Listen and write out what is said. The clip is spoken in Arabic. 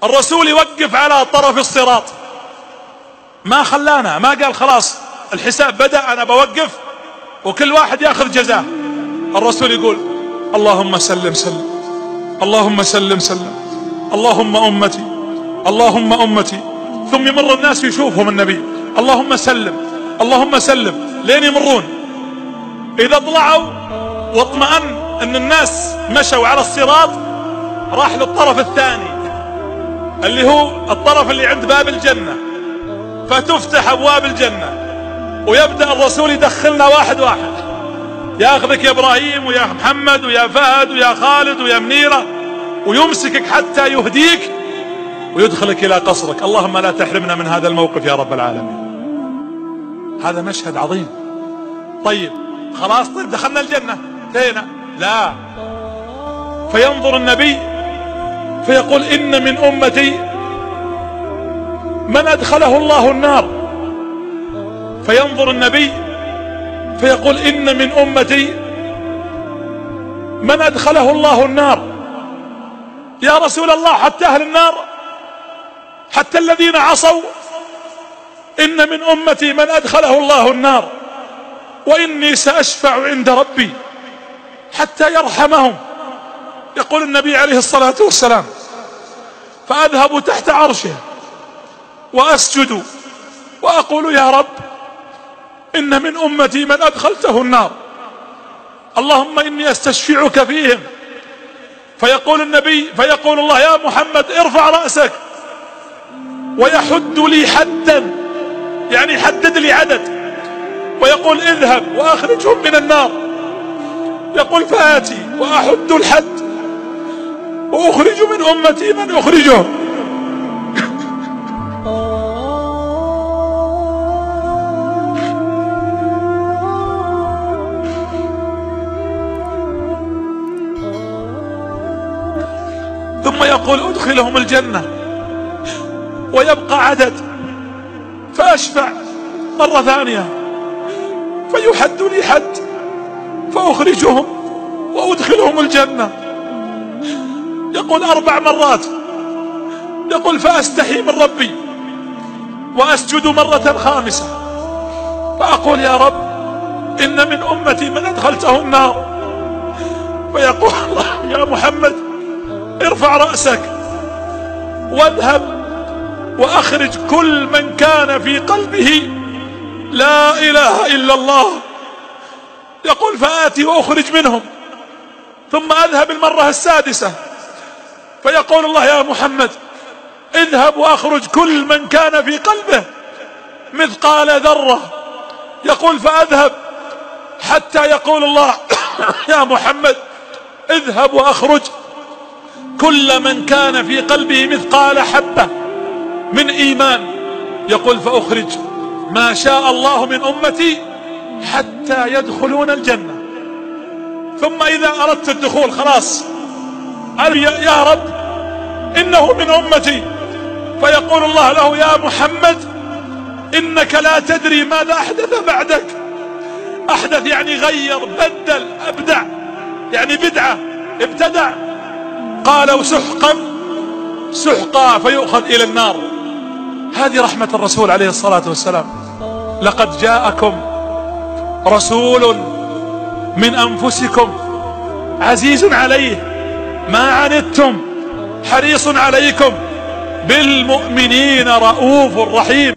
الرسول يوقف على طرف الصراط، ما خلانا، ما قال خلاص الحساب بدأ أنا بوقف وكل واحد يأخذ جزاه. الرسول يقول اللهم سلم سلم، اللهم سلم سلم، اللهم أمتي، اللهم أمتي. ثم يمر الناس يشوفهم النبي اللهم سلم اللهم سلم لين يمرون. إذا طلعوا واطمأن أن الناس مشوا على الصراط، راح للطرف الثاني اللي هو الطرف اللي عند باب الجنة، فتفتح أبواب الجنة ويبدأ الرسول يدخلنا واحد واحد، ياخذك يا إبراهيم ويا محمد ويا فهد ويا خالد ويا منيرة، ويمسكك حتى يهديك ويدخلك إلى قصرك. اللهم لا تحرمنا من هذا الموقف يا رب العالمين. هذا مشهد عظيم. طيب خلاص، طيب دخلنا الجنة انتهينا؟ لا، فينظر النبي فيقول إن من أمتي من أدخله الله النار. فينظر النبي فيقول إن من أمتي من أدخله الله النار. يا رسول الله حتى أهل النار، حتى الذين عصوا؟ إن من أمتي من أدخله الله النار وإني سأشفع عند ربي حتى يرحمهم. يقول النبي عليه الصلاة والسلام فأذهب تحت عرشه وأسجد وأقول يا رب إن من أمتي من أدخلته النار، اللهم إني أستشفعك فيهم. فيقول النبي فيقول الله يا محمد ارفع رأسك، ويحد لي حدا، يعني حدد لي عدد، ويقول اذهب وأخرجهم من النار. يقول فآتي وأحد الحد وأخرج من أمتي من أخرجهم. ثم يقول ادخلهم الجنة، ويبقى عدد، فأشفع مرة ثانية فيحد لي حد فأخرجهم وأدخلهم الجنة. يقول 4 مرات. يقول فأستحي من ربي وأسجد مرة خامسة فأقول يا رب إن من أمتي من أدخلته النار. فيقول الله يا محمد ارفع رأسك واذهب وأخرج كل من كان في قلبه لا إله إلا الله. يقول فآتي وأخرج منهم، ثم أذهب المرة السادسة فيقول الله يا محمد اذهب وأخرج كل من كان في قلبه مثقال ذرة. يقول فأذهب حتى يقول الله يا محمد اذهب وأخرج كل من كان في قلبه مثقال حبة من إيمان. يقول فأخرج ما شاء الله من أمتي حتى يدخلون الجنة. ثم إذا أردت الدخول خلاص يا رب إنه من أمتي، فيقول الله له يا محمد إنك لا تدري ماذا أحدث بعدك. أحدث يعني غير، بدل، أبدع، يعني بدعة، ابتدع. قالوا سحقا سحقا فيؤخذ إلى النار. هذه رحمة الرسول عليه الصلاة والسلام. لقد جاءكم رسول من أنفسكم عزيز عليه ما عنتم حريص عليكم بالمؤمنين رؤوف رحيم.